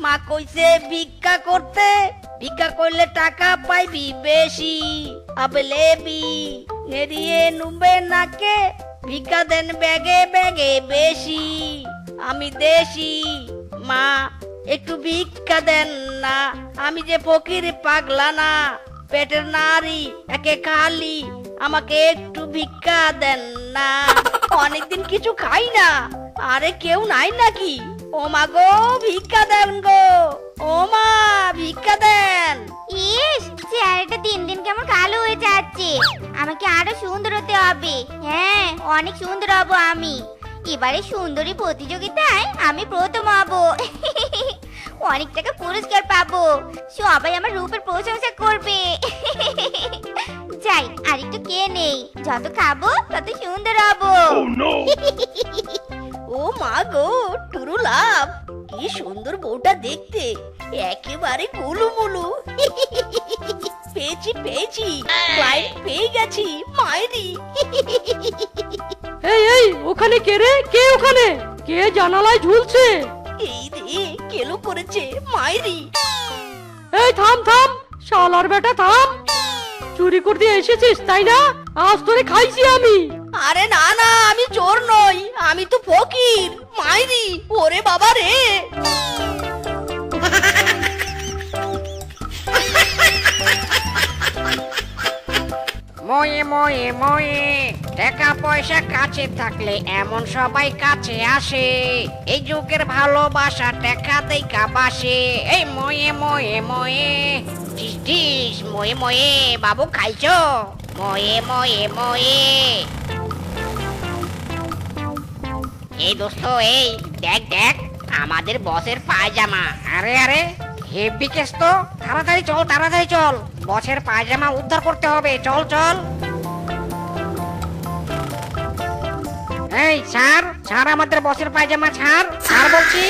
মা কইছে ভিক্ষা করতে, ভিক্ষা করলে টাকা পাইবি বেশি। আবলেবি নেরিয়ে নুবে নাকে, ভিক্ষা দেন ব্যাগে ব্যাগে বেশি। আমি দেশি, মা একটু ভিক্ষা দেন না। আমি যে ফকির পাগলা না, পেটের নারী একে খালি, আমাকে একটু ভিক্ষা দেন না। অনেকদিন কিছু খাই না। আরে কেউ নাই নাকি? ও মা গো ভিক্ষা দেন গো, ও মা ভিক্ষা দেন। ইস, চেহারাটা দিন দিন কেমন কালো হয়ে যাচ্ছে। আমাকে আরো সুন্দর হতে হবে। হ্যাঁ, অনেক সুন্দর হব আমি। এবারে সুন্দরী প্রতিযোগিতায় আমি প্রথম হব। অনেক টাকা পুরস্কার পাবো, সবাই আমার রূপের প্রশংসা করবে। যাই আর একটু কে নেই, যত খাবো তত সুন্দর হব। ও মা গো টুরু লাভ, কি সুন্দর বউটা দেখতে, একেবারে গুলুমুলু। পেয়েছি পেয়েছি, ক্লায়েন্ট পেয়ে গেছি মাইরি। এই এই, ওখানে কে রে? কে ওখানে? কে জানালায় ঝুলছে? এই রে কেলো করেছে মাইরি। এই থাম থাম, শালার বেটা থাম। চুরি করতে এসেছিস তাই না? আজ তোরে খাইছি আমি। আরে না না, আমি চোর নই, আমি তো ফকির মাইরি। ওরে বাবা রে। ময়ে ময়ে ময়ে, টাকা পয়সা কাছে থাকলে এমন সবাই কাছে আসে। এই যুগের ভালোবাসা টাকা দেখা বাসে। এই ময়ে ময়ে ময়ে, টিস টিস ময়ে ময়ে, বাবু খাইছো? ময়ে ময়ে ময়ে। এই দোস্ত এই দেখ দেখ, আমাদের বসের পায়জামা। আরে আরে হেভি কেস তো, তাড়াতাড়ি চল তাড়াতাড়ি চল, বসের পায়জামা উদ্ধার করতে হবে। চল চল। এই ছাড় ছাড়, আমাদের বসের পায়জামা ছাড়, ছাড় বলছি।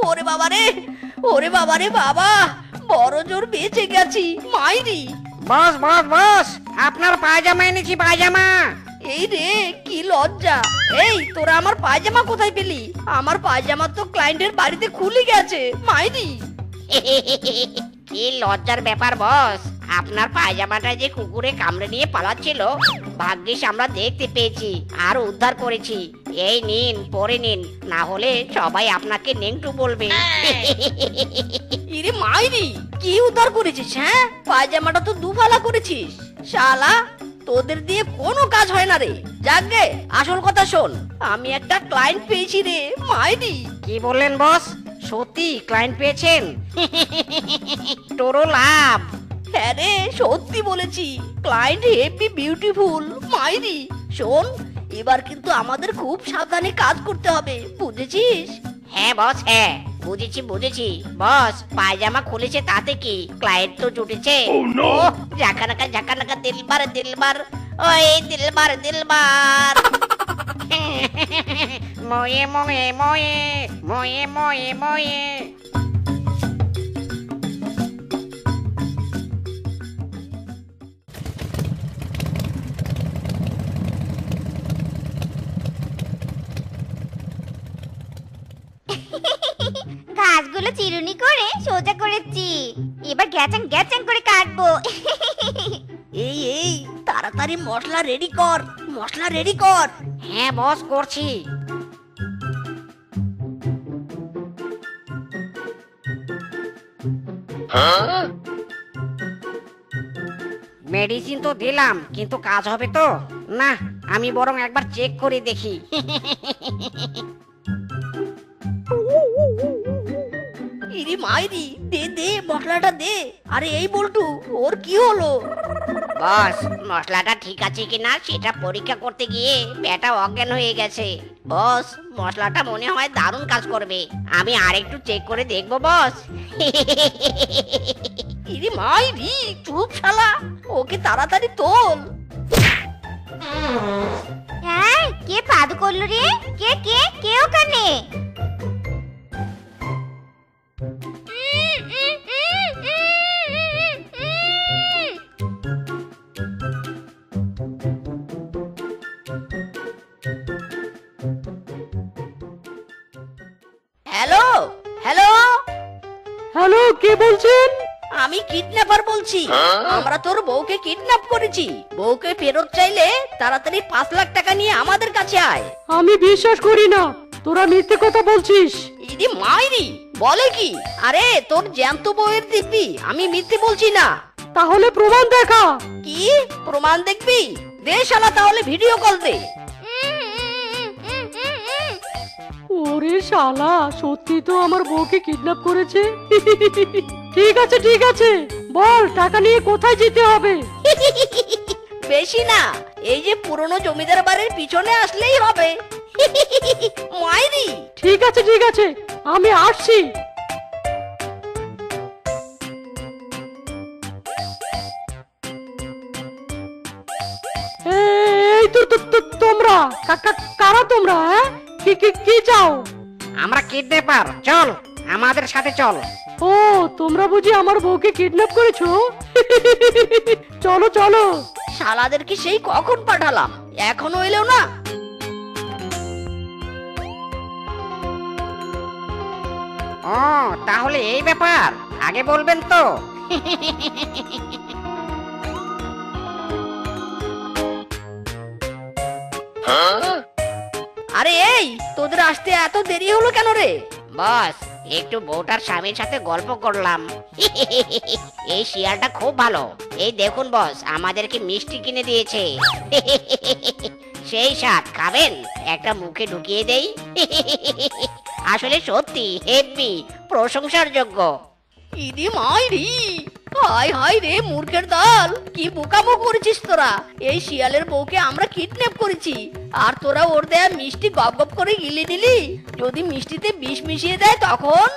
ওরে বাবা রে, ওরে বাবা রে বাবা, বড় জোর বেঁচে গেছি মাইরি। বস বস বস, আপনার পায়জামা এনেছি পায়জামা। এই রে কি লজ্জা। এই তোরা আমার পায়জামা কোথায় পেলি? আমার পায়জামা তো ক্লায়েন্টের বাড়িতে খুলে গেছে মাইরি। কি লজ্জার ব্যাপার বস, আপনার পায়জামাটা যে কুকুরে কামড়ে নিয়ে পালাচ্ছিল, ভাগ্যিস আমরা দেখতে পেয়েছি আর উদ্ধার করেছি। এই নিন পরে নিন, না হলে সবাই আপনাকে নেংটু বলবে। ইরে মাইরি, কি উদ্ধার করেছিস? হ্যাঁ, পায়জামাটা তো দুফালা করেছিস। শালা তোদের দিয়ে কোনো কাজ হয় না রে। যাকগে আসল কথা শোন, আমি একটা ক্লায়েন্ট পেয়েছি রে মাইরি। কি বললেন বস? সত্যি ক্লায়েন্ট পেয়েছেন? তোরও লাভ। হ্যাঁ রে সত্যি বলেছি, ক্লায়েন্ট হেভি বিউটিফুল মাইরি। শোন, এবার কিন্তু আমাদের খুব সাবধানে কাজ করতে হবে, বুঝেছিস? হ্যাঁ বস হ্যাঁ, বুঝেছি বুঝেছি। বস পায়জামা খুলেছে তাতে কি, ক্লায়েন্ট তো জুটেছে। ও ঝাঁকানাকা ঝাঁকানাকা, দিলবার দিলবার, ওই দিলবার দিলবার। ময়ে ময়ে ময়ে, ময়ে ময়ে ময়ে। ঘাসগুলো চিরুনি করে সোজা করেছি, এবার গ্যাচাং গ্যাচাং করে কাটবো। এই এই তাড়াতাড়ি মশলা রেডি কর, মশলা রেডি কর। হ্যাঁ বস করছি। মেডিসিন তো দিলাম, কিন্তু কাজ হবে তো? না, আমি বরং একবার চেক করে দেখি। ইরি মাইরি, দে দে মশলাটা দে। আরে এই বল্টু, ওর কি হলো? বস মশলাটা ঠিক আছে কিনা সেটা পরীক্ষা করতে গিয়ে পেটা অজ্ঞান হয়ে গেছে। বস মশলাটা মনে হয় দারুণ কাজ করবে, আমি আরেকটু চেক করে দেখবো বস। ইরি মাইরি, চুপ শালা, ওকে তাড়াতাড়ি তোল। হ্যাঁ, কে পাদু করলো রে? কে কে কে ওখানে? হ্যালো হ্যালো, হ্যালো, কে বলছেন? আমি কিডন্যাপার বলছি। আমরা তোর বউকে কিডন্যাপ করেছি। বউকে ফেরত চাইলে তাড়াতাড়ি 5 লাখ টাকা নিয়ে আমাদের কাছে আয়। আমি বিশ্বাস করি না, তোরা মিথ্যে কথা বলছিস। ইদি মাইরি, বলে কি? আরে তোর জ্যান্ত বউয়ের দিব্যি, আমি মিথ্যে বলছি না। তাহলে প্রমাণ দেখা। কি প্রমাণ দেখবি? দে শালা, তাহলে ভিডিও কল দে। ওরে শালা, সত্যি তো আমার বউকে কিডন্যাপ করেছে। ঠিক আছে ঠিক আছে, বল টাকা নিয়ে কোথায় যেতে হবে? বেশি না, এই যে পুরনো জমিদার বাড়ির পিছনে আসলেই হবে। মাইরি। ঠিক আছে, আমি আসছি। এই তোমরা কারা তোমরা? হ্যাঁ, কি চাও? আমরা কিডন্যাপার, চল আমাদের সাথে চল। ও, তোমরা বুঝি আমার বউকে কিডন্যাপ করেছো? চলো চলো। শালাদেরকে সেই কখন পাঠালাম, এখনো এলেও না। ও তাহলে এই ব্যাপার, আগে বলবেন তো। আরে এই, তোদের আসতে এত দেরি হলো কেন রে? বস, একটু বউটার স্বামীর সাথে গল্প করলাম। এই শিয়ালটা খুব ভালো। এই দেখুন বস, আমাদেরকে মিষ্টি কিনে দিয়েছে। সেই স্বাদ, খাবেন? একটা মুখে ঢুকিয়ে দেই। আসলে সত্যি হেভি, প্রশংসার যোগ্য। ইদি মাইরি, হাই হাই রে মূর্খের দল, কি বোকামো করেছিস তোরা? এই শিয়ালের বউকে আমরা কিডন্যাপ করেছি, আর তোরা ওর দেয়া মিষ্টি গপ গপ করে গিলে নিলি। যদি মিষ্টিতে বিষ মিশিয়ে দেয় তখন?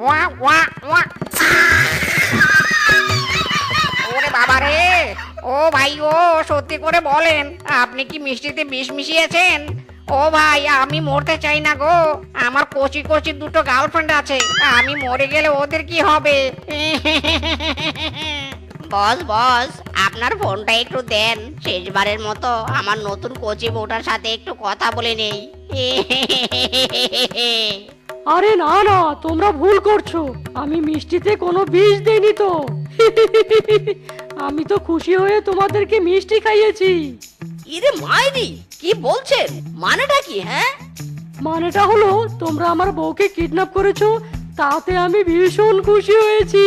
ওয়া ওয়া ওয়া। ওরে বাবা রে! ও ভাই, ও সত্যি করে বলেন, আপনি কি মিষ্টিতে বিষ মিশিয়েছেন? ও ভাই, আমি মরতে চাই না গো। আমার কচি কচি দুটো গার্লফ্রেন্ড আছে, আমি মরে গেলে ওদের কি হবে? বস বস, আপনার ফোনটা একটু দেন, শেষবারের মতো আমার নতুন কচি বউটার সাথে একটু কথা বলে নেই। আরে না না, তোমরা ভুল করছো। আমি মিষ্টিতে কোনো বিষ দেইনি তো। আমি তো খুশি হয়ে তোমাদেরকে মিষ্টি খাইয়েছি। ইরে মাইরি, কি বলছেন? মানেটা কি? হ্যাঁ, মানেটা হলো তোমরা আমার বউকে কিডন্যাপ করেছো, তাতে আমি ভীষণ খুশি হয়েছি।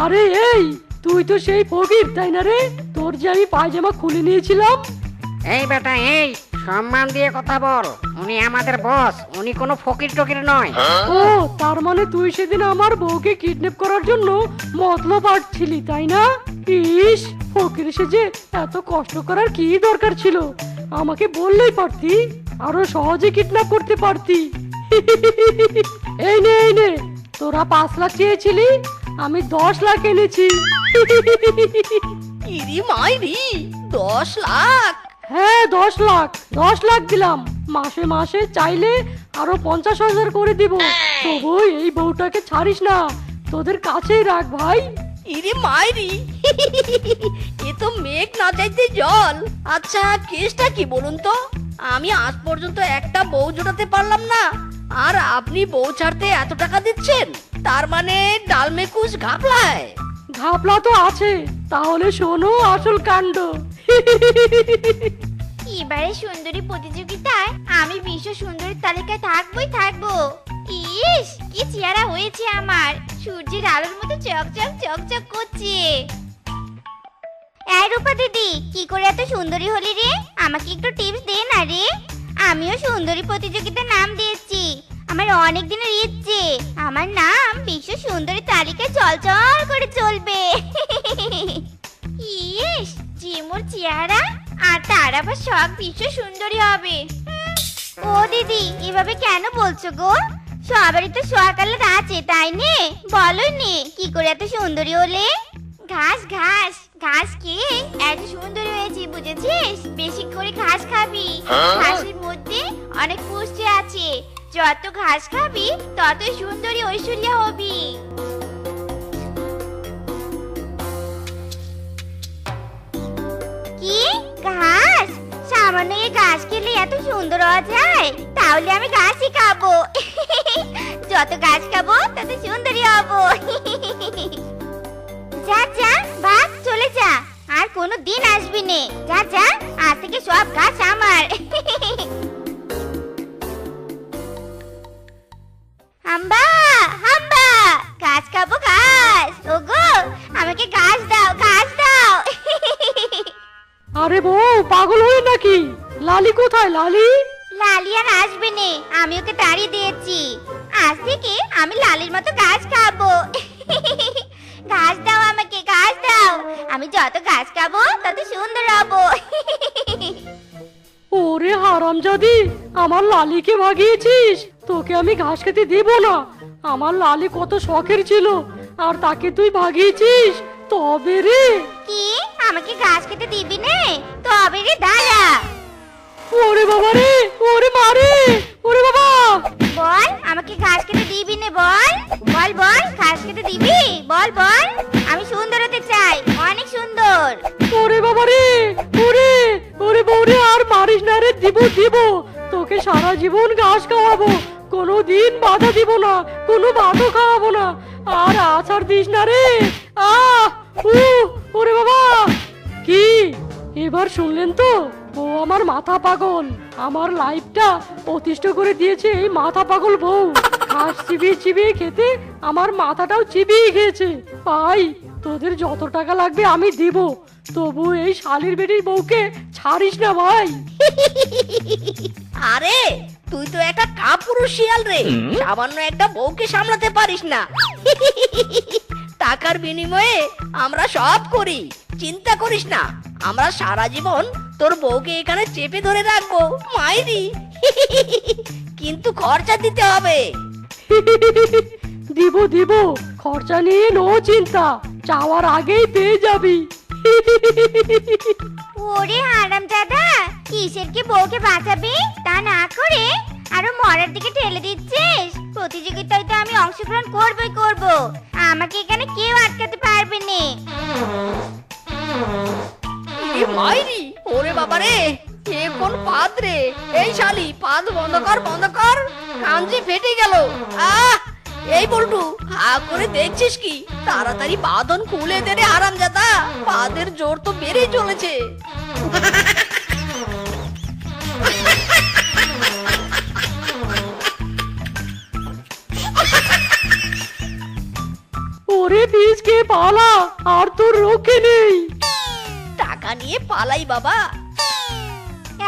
আরে এই, তুই তো সেই ফকির তাই না রে? তোর যে আমি পায়জামা খুলে নিয়েছিলাম। এই বেটা, এই সম্মান দিয়ে কথা বল। উনি আমাদের বস, উনি কোনো ফকির টকির নয়। ও, তার মানে তুই সেদিন আমার বউকে কিডন্যাপ করার জন্য মতলব আটছিলি তাই না? ইস, ফকির সেজে এত কষ্ট করার কি দরকার ছিল? আমাকে বললেই পারতি, আরো সহজে কিডন্যাপ করতে পারতি। এই নে, তোরা 5 লাখ চেয়েছিলি, আমি 10 লাখ এনেছি। ইরি মাইরি, 10 লাখ? হ্যাঁ, 10 লাখ দিলাম। মাসে মাসে চাইলে আরো 50,000 করে দিব। তবু এই বউটাকে ছাড়িস না, তোদের কাছেই রাখ ভাই। ইরে মাইরি, এ তো মেঘ না চাইতে জল। আচ্ছা, কেসটা কি বলুন তো? আমি আজ পর্যন্ত একটা বউ জোটাতে পারলাম না, আর আপনি বউ ছাড়তে এত টাকা দিচ্ছেন? তার মানে ডালমে কুচ ঘাপলায়। ঘাপলা তো আছে, তাহলে শোনো আসল কাণ্ড। এবারে সুন্দরী প্রতিযোগিতায় আমি বিশ্ব সুন্দরীর তালিকায় থাকবো। ইস, কি চেহারা হয়েছে আমার, সূর্যের আলোর মতো চকচক করছে। এই রূপা দিদি, কি করে এত সুন্দরী হলি রে? আমাকে একটু টিপস দে না রে। আমিও সুন্দরী প্রতিযোগিতার নাম দিয়েছি। আমার অনেক দিনের ইচ্ছে, আমার নাম বিশ্ব সুন্দরী তালিকায় চল করে চলবে। ইস, যে মোর চেহারা, আর তার আবার শখ বিশ্ব সুন্দরী হবে। ও দিদি, এভাবে কেন বলছো গো? সবারই তো শখ আলাদা আছে তাই নে? বলো নে, কি করে এত সুন্দরী হলে? ঘাস খেয়ে এত সুন্দরী হয়েছি, বুঝেছিস? বেশি করে ঘাস খাবি, ঘাসের মধ্যে অনেক পুষ্টি আছে। যত ঘাস খাবি তত সুন্দরী ঐশ্বরিয়া হবি। কি ঘাস? সামান্য এই ঘাস খেলে এত সুন্দর হওয়া যায়? তা তাহলে আমি ঘাসই খাবো। যত ঘাস খাবো তত সুন্দরী হবো। যা যা ভাগ, চলে যা, আর কোনো দিন আসবি নে। যা যা, আজ থেকে সব ঘাস আমার। হাম্বা হাম্বা, ঘাস খাবো ঘাস। ওগো আমাকে ঘাস দাও, ঘাস দাও। আরে বউ, পাগল হয়ে নাকি? লালি কোথায় লালি? লালি আর আসবে নে, আমি ওকে তাড়িয়ে দিয়েছি। আজ থেকে আমি লালির মতো ঘাস খাবো। ঘাস দাও আমাকে, ঘাস দাও। আমি যত ঘাস খাবো তত সুন্দর হবো। ওরে হারামজাদি, আমার লালিকে ভাগিয়েছিস। তোকে আমি ঘাস খেতে দেব না। আমার লালি কত শখের ছিল, আর তাকে তুই ভাগিয়েছিস। তবে রে, কি আমাকে ঘাস খেতে দিবি নে? তবে রে দাঁড়া। ওরে বাবা রে, ওরে মারে, ওরে বাবা। বল আমাকে ঘাস খেতে দিবি নে? বল বল বল, ঘাস খেতে দিবি? বল বল, আমি সুন্দর হতে চাই, অনেক সুন্দর। ওরে বাবা রে, ওরে ওরে বউরে, আর মারিস না রে। দিব দিব, তোকে সারা জীবন ঘাস খাওয়াবো। কোনো দিন বাধা দিব না, কোনো ভাতও খাওয়াবো না। আর আছাড় দিস না রে। আহ ওরে বাবা। কি এবার শুনলেন তো? ও আমার মাথা পাগল। আমার লাইফটা অতিষ্ঠ করে দিয়েছে এই মাথা পাগল বউ। ঘাস চিবিয়ে চিবিয়ে খেতে আমার মাথাটাও চিবিয়ে খেয়েছে। ভাই, তোদের যত টাকা লাগবে আমি দিব, তবু এই শালির বেটির বউকে ছাড়িস না ভাই। আরে তুই তো একটা কাপুরুষ শিয়াল রে, সামান্য একটা বউকে সামলাতে পারিস না। টাকার বিনিময়ে আমরা সব করি, চিন্তা করিস না। আমরা সারা জীবন তোর বউকে এখানে চেপে ধরে রাখবো মাইরি। কিন্তু খরচা দিতে হবে। দিব দিব, খরচা নিয়ে নো চিন্তা, চাওয়ার আগেই পেয়ে যাবি। ওরে হারামজাদা, কিসের কি বউকে বাঁচাবি তা না করে আরো মরার দিকে ঠেলে দিচ্ছিস। প্রতিযোগিতায় তো আমি অংশগ্রহণ করবই করব, আমাকে এখানে কেউ আটকাতে পারবে না। এ মাইরি, ওরে বাবা রে, এ কোন পাদ রে? এই শালি, পাদ বন্ধ কর, বন্ধ কর, কাঞ্জি ফেটে গেল। আহ, এই বল্টু, হা করে দেখছিস কি? তাড়াতাড়ি বাঁধন খুলে দে রে হারামজাদা, পাদের জোর তো বেড়েই চলেছে। ওরে বীজকে পালা, আর তোর রক্ষে নেই। টাকা নিয়ে পালাই বাবা।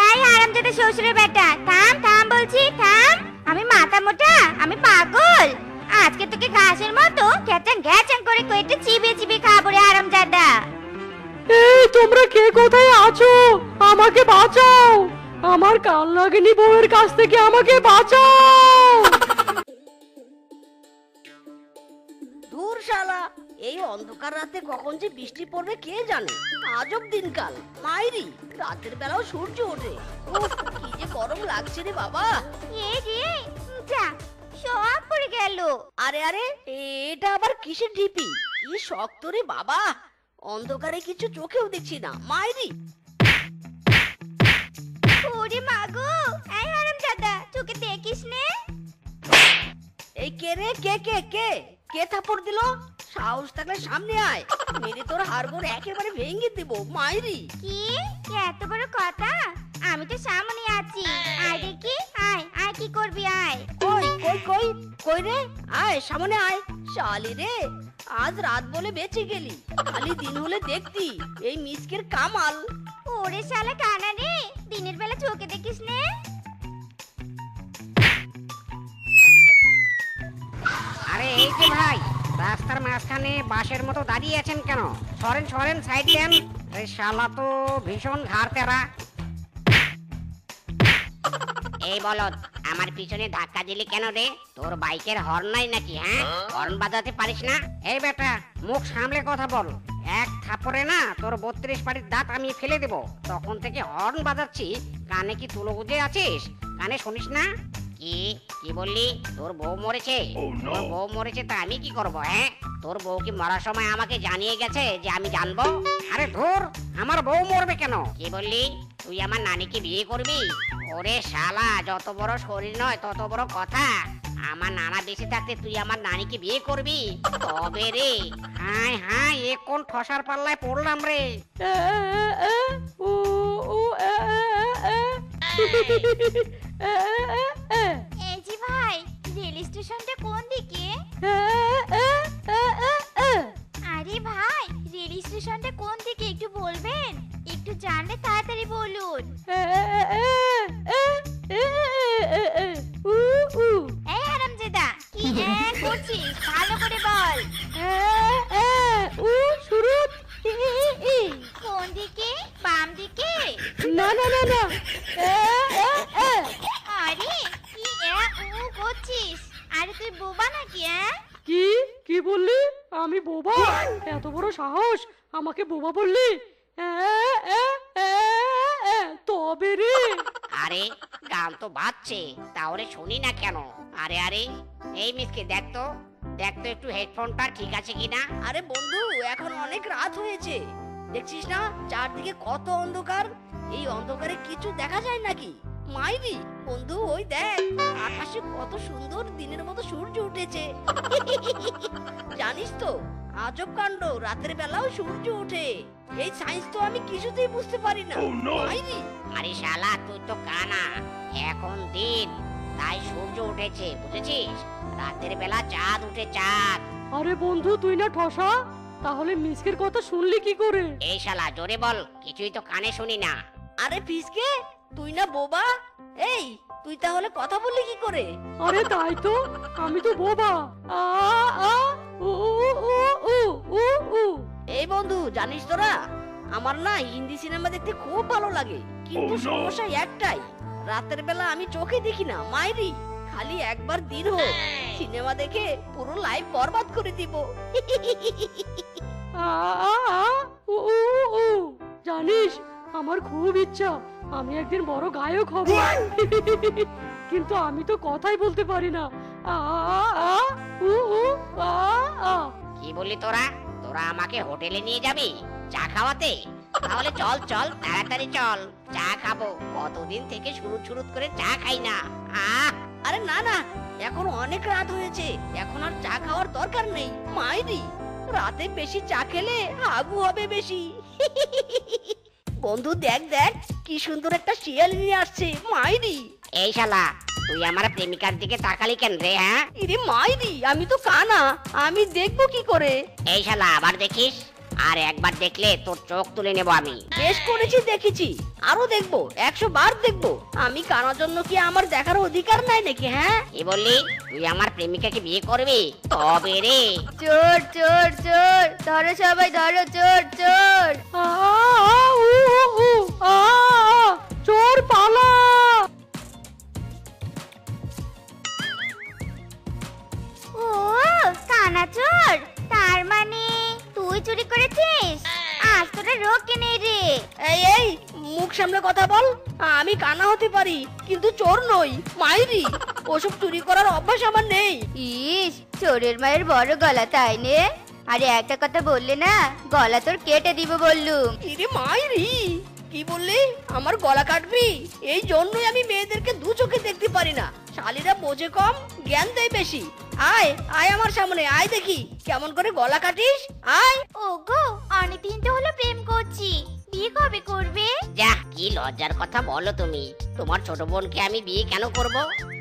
এই হারামজাদা শ্বশুরের বেটা, থাম থাম বলছি, থাম। আমি মাথা মোটা, আমি পাগল? আজকে তোকে ঘাসের মতো গ্যাচাং গ্যাচাং করে কয়েকটা চিবিয়ে চিবিয়ে খাবো রে হারামজাদা। এই তোমরা কে কোথায় আছো? আমাকে বাঁচাও, আমার কাল লাগেনি বউয়ের কাছ থেকে আমাকে বাঁচাও। দূর শালা, এই অন্ধকার রাতে কখন যে বৃষ্টি পড়বে কে জানে। আজব দিনকাল মাইরি, রাতের বেলাও সূর্য ওঠে। উফ, কি যে গরম লাগছে রে বাবা। এ রে, যা সব পড়ে গেল। আরে আরে, এটা আবার কিসের ঢিপি? কি শক্ত রে বাবা, অন্ধকারে কিছু চোখেও দেখছি না মাইরি। ওরে মাগো, এই হারামজাদা, চোখে দেখিস নে? এই কে রে, কে কে কে কে থাপড় দিল? সাহস থাকলে সামনে আয়, মেরে তোর হাড়গোড় একেবারে ভেঙে দেবো মাইরি। কি এত বড় কথা? আমি তো সামনে আছি, আয় দেখি, আয় আয়, কি করবি আয়। কই কই কই কই রে, আয় সামনে আয়। শালি রে, আজ রাত বলে বেঁচে গেলি, খালি দিন হলে দেখতি এই মিসকের কামাল। ওরে শালা কানা রে, দিনের বেলা চোখে দেখিস নে? আরে এই যে ভাই, রাস্তার মাঝখানে বাঁশের মতো দাঁড়িয়ে আছেন কেন? সরেন সরেন, সাইড দেন। এই শালা তো ভীষণ ঘাড় তেরা। এই বলদ, আমার পিছনে ধাক্কা দিলি কেন রে? তোর বাইকের হর্ন নাই নাকি? হ্যাঁ, হর্ন বাজাতে পারিস না? এই বেটা, মুখ সামলে কথা বল। এক থাপড়ে না তোর 32 পাটির দাঁত আমি ফেলে দেব। তখন থেকে হর্ন বাজাচ্ছি, কানে কি তুলো গুজে আছিস? কানে শুনিস না? কি কি বললি? তোর বউ মরেছে? তোর বউ মরেছে তা আমি কি করব? হ্যাঁ, তোর বউ কি মরার সময় আমাকে জানিয়ে গেছে যে আমি জানবো? আরে ধুর, আমার বউ মরবে কেন? কি বললি? তুই আমার নানিকে বিয়ে করবি? ও ওরে শালা, যত বড় শরীর নয় তত বড় কথা। আমার নানা বেঁচে থাকতে তুই আমার নানিকে বিয়ে করবি? তবে রে, হাই হাই, এ কোন ঠসার পাল্লায় পড়লাম রে। এ, এ, উ, উ, এ, এ, এ, এ, এ, এই যে ভাই, রেল স্টেশনটা কোন দিকে? এ, এ, এ, এ, এ। আরে ভাই, রেল স্টেশনটা কোন দিকে একটু বলবেন? একটু জানলে তাড়াতাড়ি বলুন। এই হারামজাদা, কি করছিস? ভালো করে বল। কোন দিকে? বাম দিকে? না না না না আরে কি করছিস? আরে তুই বোবা নাকি? কি কি বললি? আমি বোবা? এত বড় সাহস, আমাকে বোবা বললি? তবে রে। আরে গান তো বাজছে, তাহলে শুনি না কেন? আরে আরে, এই মিসকে দেখ তো একটু হেডফোনটা ঠিক আছে কিনা। আরে বন্ধু, এখন অনেক রাত হয়েছে, দেখছিস না চারদিকে কত অন্ধকার? এই অন্ধকারে কিছু দেখা যায় নাকি? মাইরি বন্ধু, ওই দেখ আকাশে কত সুন্দর দিনের মতো সূর্য উঠেছে। জানিস তো, আজব কাণ্ড, রাতের বেলাও সূর্য ওঠে। এই সায়েন্স তো আমি কিছুতেই বুঝতে পারি না। মাইরি আরে শালা, তুই তো কানা। এখন দিন, তাই সূর্য উঠেছে, বুঝেছিস? রাতের বেলা চাঁদ উঠে, চাঁদ। আরে বন্ধু, তুই না ঠসা, তাহলে মিসকের কথা শুনলি কি করে? এই শালা জোরে বল, কিছুই তো কানে শুনি না। আরে ফিসকে, তুই না বোবা? এই তুই তাহলে কথা বললি কি করে? আরে তাই তো, আমি তো বোবা। আ আ উ উ উ উ উ। এই বন্ধু, জানিস তোরা, আমার না হিন্দি সিনেমা দেখতে খুব ভালো লাগে, কিন্তু সমস্যা একটাই, রাতের বেলা আমি চোখে দেখি না। মাইরি, খালি একবার দিন হোক সিনেমা দেখে পুরো লাইফ বরবাদ করে দিব। আ আ আ উ উ উ। জানিস, আমার খুব ইচ্ছা আমি একদিন বড় গায়ক হব, কিন্তু আমি তো কথাই বলতে পারি না। আ আ আ উ উ আ আ। কি বললি তোরা? তোরা আমাকে হোটেলে নিয়ে যাবি চা খাওয়াতে? তাহলে চল চল, তাড়াতাড়ি চল, চা খাবো। কতদিন থেকে শুরু করে চা খাই না। আরে না না, এখন অনেক রাত হয়েছে, এখন আর চা খাওয়ার দরকার নেই। মাইরি, রাতে বেশি চা খেলে হাগু হবে বেশি। বন্ধু দেখ দেখ, কি সুন্দর একটা শিয়াল নিয়ে আসছে। মাইরি, এই শালা, তুই আমার প্রেমিকার দিকে তাকালি কেন রে? হ্যাঁ, ইরে মাইরি, আমি তো কানা, আমি দেখবো কি করে? এই শালা, আবার দেখিস? আর একবার দেখলে তোর চোখ তুলে নেব আমি। বেশ করেছি, দেখেছি, আরো দেখবো, 100 বার দেখবো। আমি কানার জন্য কি আমার দেখার অধিকার নাই নাকি? হ্যাঁ, কি বললি? তুই আমার প্রেমিকাকে বিয়ে করবি? তবে রে। চোর চোর চোর, ধরো সবাই ধরো, চোর চোর। আ আ উ উ উ আ আ। চোর পালা। ও কানা চোর, তার মানে তুই চুরি করেছিস? আজ তোরা রোকে নেই রে। এই মুখ সামলে কথা বল। আমি কানা হতে পারি, কিন্তু চোর নই। মাইরি, ওসব চুরি করার অভ্যাস আমার নেই। ইস, চোরের মায়ের বড় গলা, তাই নে? আরে একটা কথা বললে না, গলা তোর কেটে দিব বললুম। ইরে মাইরি, কি বললি? আমার গলা কাটবি? এই জন্যই আমি মেয়েদেরকে দু চোখে দেখতে পারি না। শালীরা বোঝে কম, জ্ঞান দেয় বেশি। আয় আয় আমার সামনে, আয় দেখি কেমন করে গলা কাটিস। আয়। ওগো, অনেকদিন তো হলো প্রেম করছি, বিয়ে কবে করবে? যা, কি লজ্জার কথা বলো তুমি। তোমার ছোট বোনকে আমি বিয়ে কেন করব?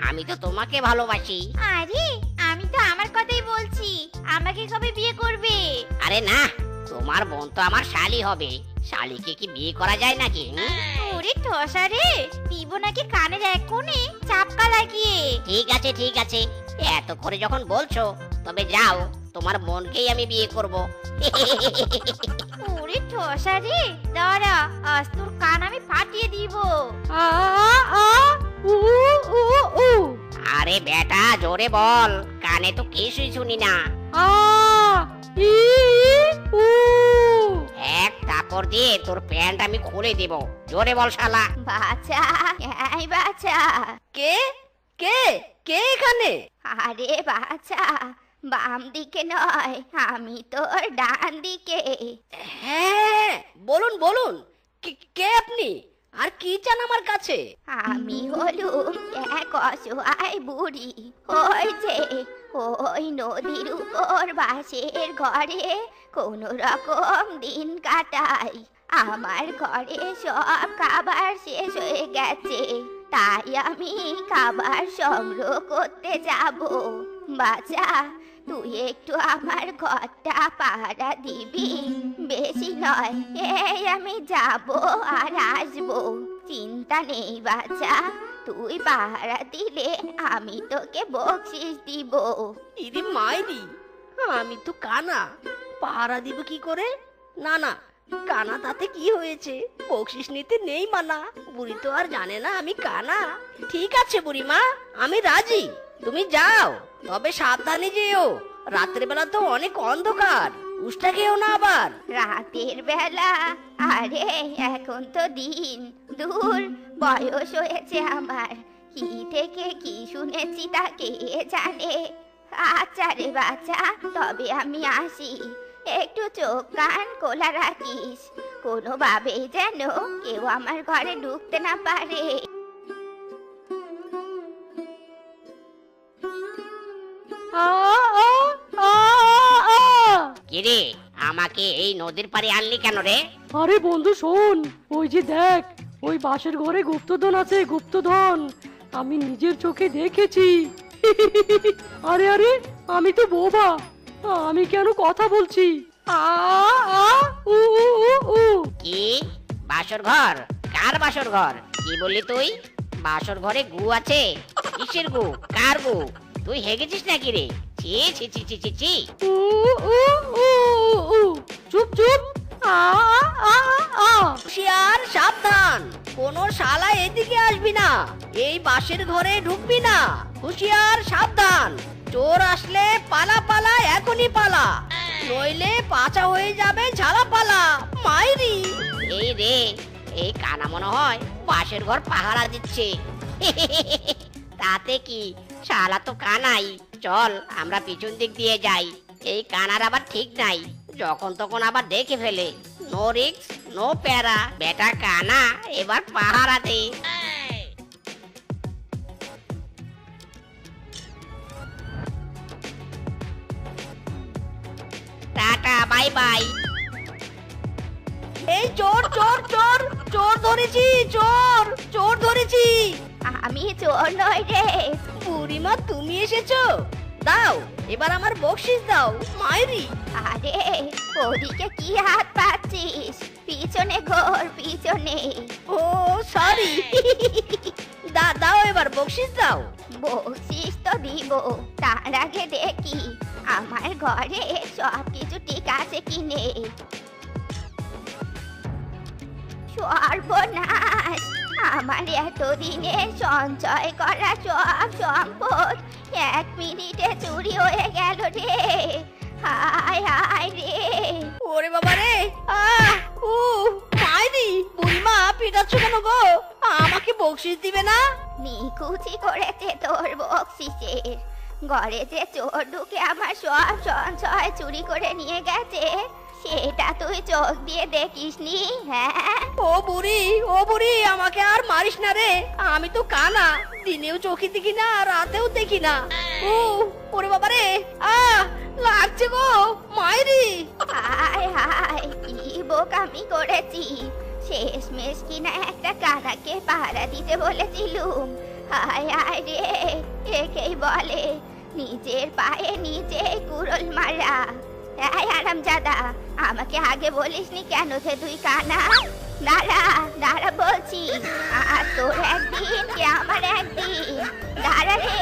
আমি তো তোমাকে ভালোবাসি। আরে আমি তো আমার কথাই বলছি, আমাকে কবে বিয়ে করবে? আরে না, তোমার বোন তো আমার শালি হবে। শালিকে কি বিয়ে করা যায় নাকি? ওরে ঠসা রে, দিব নাকি কানের এক কোণে চাপকা লাগিয়ে? ঠিক আছে ঠিক আছে, এত করে যখন বলছো, তবে যাও, তোমার বোনকেই আমি বিয়ে করব। ওরে ঠসা রে, দাঁড়া, আজ তোর কান আমি ফাটিয়ে দিব। আ আ উ উ উ। আরে বেটা, জোরে বল, কানে তো কিছুই শুনি না। আ ই উ। এক থাপড় দিয়ে তোর প্যান্ট আমি খুলে দেব। জোরে বল শালা। বাচ্চা, এই বাচ্চা। কে কে কে এখানে? আরে বাচ্চা, বাম দিকে নয়, আমি তোর ডান দিকে। হ্যাঁ, বলুন বলুন, কে আপনি? আর কি চান আমার কাছে? আমি হলুম এক অসহায় বুড়ি, ওই যে ওই নদীর উপর বাঁশের ঘরে কোনো রকম দিন কাটাই। আমার ঘরে সব খাবার শেষ হয়ে গেছে, তাই আমি খাবার সংগ্রহ করতে যাব। বাছা, তুই একটু আমার ঘরটা পাহারা দিবি, বেশি নয়, এই আমি যাব আর আসবো, চিন্তা নেই বাছা। তুই পাহারা দিলে আমি তোকে বকশিস দিব। ইদি মাইরি, আমি তো কানা, পাহারা দিব কি করে? না না, কানা তাতে কি হয়েছে, বকশিস নিতে নেই মানা। বুড়ি তো আর জানে না আমি কানা। ঠিক আছে বুড়িমা, আমি রাজি, তুমি যাও, তবে সাবধানে যেও। রাতের বেলা তো অনেক অন্ধকার, উষ্টা খেও না আবার। রাতের বেলা? আরে এখন তো দিন, দূর, বয়স হয়েছে আমার, কি থেকে কি শুনেছি তা কে জানে। আচ্ছা রে বাচ্চা, তবে আমি আসি, একটু চোখ কান খোলা রাখিস, কোনোভাবেই যেন কেউ আমার ঘরে ঢুকতে না পারে। আ আ আ আ কিরে, আমাকে এই নদীর পাড়ে আনলি কেন রে? আরে বন্ধু শোন, ওই যে দেখ, ওই বাঁশের ঘরে গুপ্তধন আছে, গুপ্তধন, আমি নিজের চোখে দেখেছি। আরে আরে, আমি তো বোবা, আমি কেন কথা বলছি? আ আ উ উ উ উ কি বাসর ঘর? কার বাসর ঘর? কি বললি তুই? বাসর ঘরে গু আছে? কিসের গু? কার গু? তুই হেগেছিস নাকি রে? ছি ছি ছি ছি ছি ছি। উ উ উ উ চুপ চুপ। আ আ আ হুঁশিয়ার, সাবধান, কোনো শালা এদিকে আসবি না, এই বাঁশের ঘরে ঢুকবি না। হুঁশিয়ার, সাবধান, চোর আসলে পালা পালা, এখনই পালা, নইলে পাচা হয়ে যাবে ঝালা পালা। মাইরি, এই রে, এই কানা মনে হয় বাসের ঘর পাহারা দিচ্ছে। তাতে কি, শালা তো কানাই। চল আমরা পিছন দিক দিয়ে যাই, এই কানার আবার ঠিক নাই, যখন তখন আবার দেখে ফেলে। নো রিস্ক নো প্যারা, বেটা কানা এবার পাহারা দে। Tata bye bye. এই চোর চোর চোর, চোর ধরেছি, চোর চোর ধরেছি। আমি চোর নই রে। বুড়িমা তুমি এসেছো, দাও এবার আমার বকশিস দাও। মাইরি, আরে ওদিকে কি হাত পাচ্ছিস? পিছনে ঘোর, পিছনে। ও সরি। দাও এবার বকশিস দাও। বকশিস তো দিব, তার আগে দেখি আমার ঘরে সবকিছু ঠিক আছে কি নেই। সর্বনাশ, আমার এতদিনে সঞ্চয় করা সব সম্পদ এক মিনিটে চুরি হয়ে গেল রে। হায় হায় রে। ওরে বাবা রে, উ মাইরি, বুড়িমা পিটাচ্ছ কেন গো? আমাকে বকশিস দিবে না? নিকুচি করেছে তোর বকশিসের, ঘরে যে চোর ঢুকে আমার সব সঞ্চয় চুরি করে নিয়ে গেছে, সেটা তুই চোখ দিয়ে দেখিসনি? হ্যাঁ, ও বুড়ি, আমাকে আর মারিস না রে, আমি তো কানা, দিনেও চোখে দেখি না, রাতেও দেখি না। ওরে বাবা রে, লাগছে গো, মাইরি। হায় হায়, কি বোকামি করেছি, শেষমেশ কিনা একটা কানাকে পাহারা দিতে বলেছিলুম। হায় হায় রে, একেই বলে নিজের পায়ে নিজে কুড়োল মারা। এই হারামজাদা, আমাকে আগে বলিসনি কেন যে তুই কানা? দাঁড়া দাঁড়া বলছি, আর তোর একদিন কি আমার একদিন, দাঁড়া রে।